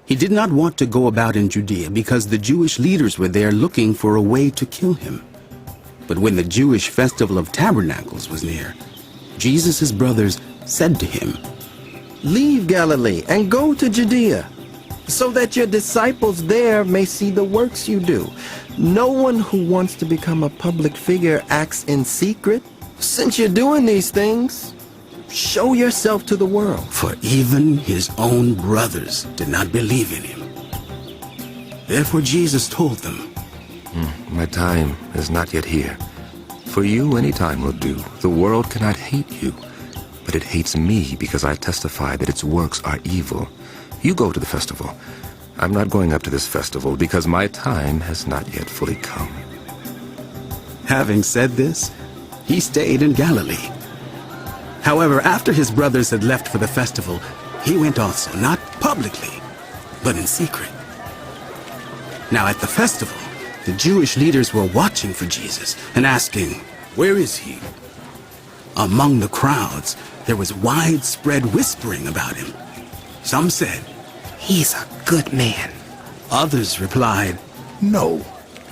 He did not want to go about in Judea because the Jewish leaders were there looking for a way to kill him. But when the Jewish festival of tabernacles was near, Jesus' brothers said to him, "Leave Galilee and go to Judea, so that your disciples there may see the works you do. No one who wants to become a public figure acts in secret. Since you're doing these things, show yourself to the world." For even his own brothers did not believe in him. Therefore Jesus told them, My time is not yet here. For you, any time will do. The world cannot hate you, but it hates me because I testify that its works are evil. You go to the festival. I'm not going up to this festival because my time has not yet fully come. Having said this, he stayed in Galilee. However, after his brothers had left for the festival, he went also, not publicly, but in secret. Now at the festival, the Jewish leaders were watching for Jesus and asking, "Where is he?" Among the crowds, there was widespread whispering about him. Some said, "He's a good man." Others replied, No,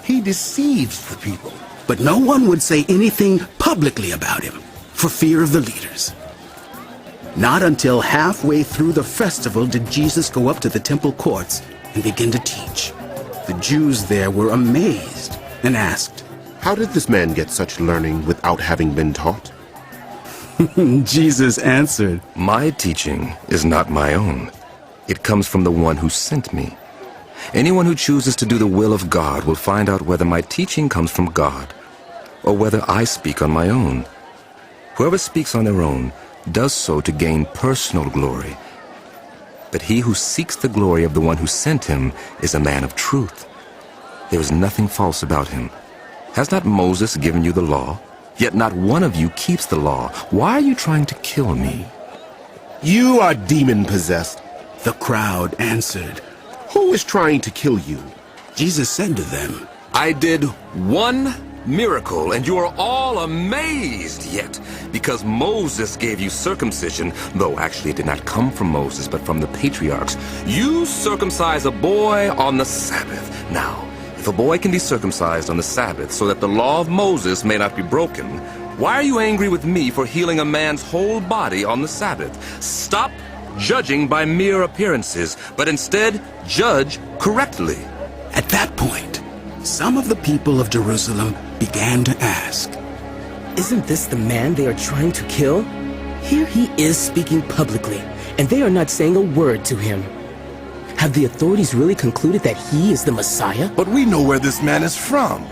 he deceives the people. but no one would say anything publicly about him for fear of the leaders. Not until halfway through the festival did Jesus go up to the temple courts and begin to teach. The Jews there were amazed and asked, How did this man get such learning without having been taught? Jesus answered, My teaching is not my own. It comes from the one who sent me. Anyone who chooses to do the will of God will find out whether my teaching comes from God or whether I speak on my own. Whoever speaks on their own does so to gain personal glory. But he who seeks the glory of the one who sent him is a man of truth. There is nothing false about him. Has not Moses given you the law? Yet not one of you keeps the law. Why are you trying to kill me? You are demon-possessed. The crowd answered. Who is trying to kill you? Jesus said to them, I did one miracle, and you are all amazed yet, because Moses gave you circumcision, though actually it did not come from Moses, but from the patriarchs. You circumcise a boy on the Sabbath. Now, if a boy can be circumcised on the Sabbath so that the law of Moses may not be broken, why are you angry with me for healing a man's whole body on the Sabbath? Stop judging by mere appearances, but instead judge correctly. At that point, some of the people of Jerusalem began to ask, Isn't this the man they are trying to kill? Here he is speaking publicly, and they are not saying a word to him. Have the authorities really concluded that he is the Messiah? But we know where this man is from.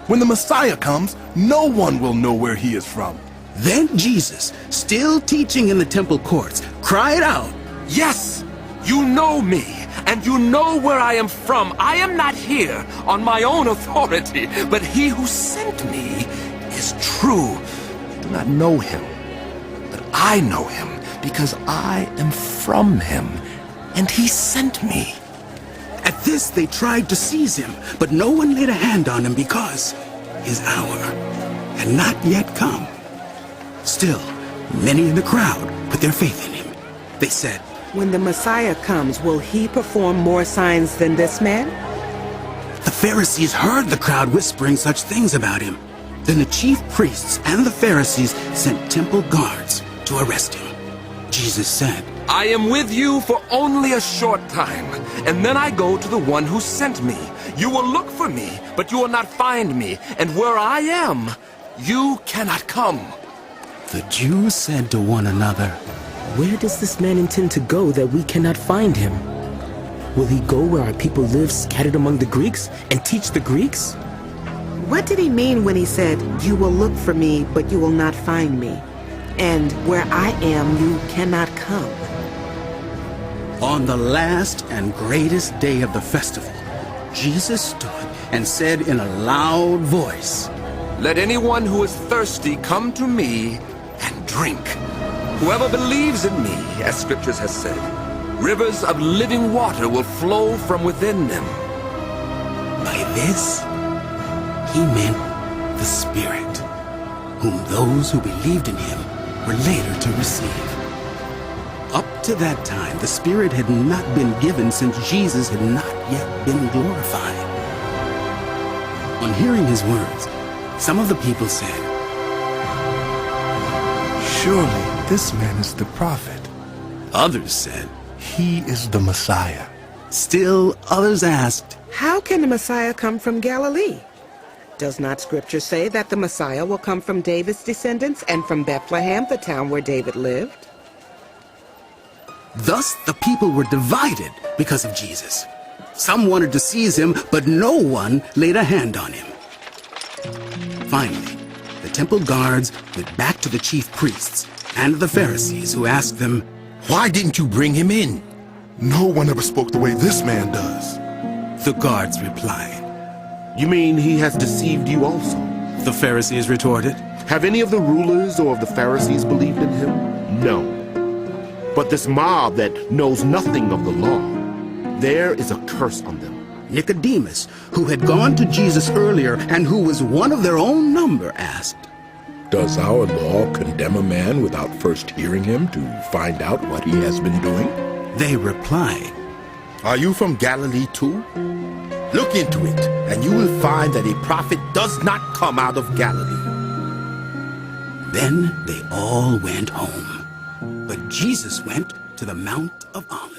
When the Messiah comes, no one will know where he is from. Then Jesus, still teaching in the temple courts, cried out, Yes, you know me, and you know where I am from. I am not here on my own authority, but he who sent me is true. You do not know him, but I know him because I am from him, and he sent me. At this they tried to seize him, but no one laid a hand on him because his hour had not yet come. Still, many in the crowd put their faith in him. They said, When the Messiah comes, will he perform more signs than this man? The Pharisees heard the crowd whispering such things about him. Then the chief priests and the Pharisees sent temple guards to arrest him. Jesus said, I am with you for only a short time, and then I go to the one who sent me. You will look for me, but you will not find me, and where I am, you cannot come. The Jews said to one another, Where does this man intend to go that we cannot find him? Will he go where our people live scattered among the Greeks and teach the Greeks? What did he mean when he said, "You will look for me, but you will not find me"? And where I am, you cannot come? On the last and greatest day of the festival, Jesus stood and said in a loud voice, Let anyone who is thirsty come to me and drink. Whoever believes in me, as scriptures has said, rivers of living water will flow from within them. By this, he meant the Spirit, whom those who believed in him were later to receive. Up to that time, the Spirit had not been given since Jesus had not yet been glorified. On hearing his words, some of the people said, Surely this man is the prophet. others said, He is the Messiah. still others asked, How can the Messiah come from Galilee? Does not Scripture say that the Messiah will come from David's descendants and from Bethlehem, the town where David lived? Thus the people were divided because of Jesus. Some wanted to seize him, but no one laid a hand on him. Finally, the temple guards went back to the chief priests and the Pharisees, who asked them, Why didn't you bring him in? No one ever spoke the way this man does. The guards replied. You mean he has deceived you also? The Pharisees retorted. Have any of the rulers or of the Pharisees believed in him? No. But this mob that knows nothing of the law, there is a curse on them. Nicodemus, who had gone to Jesus earlier and who was one of their own number, asked, Does our law condemn a man without first hearing him to find out what he has been doing? They replied, Are you from Galilee too? Look into it, and you will find that a prophet does not come out of Galilee. Then they all went home. But Jesus went to the Mount of Olives.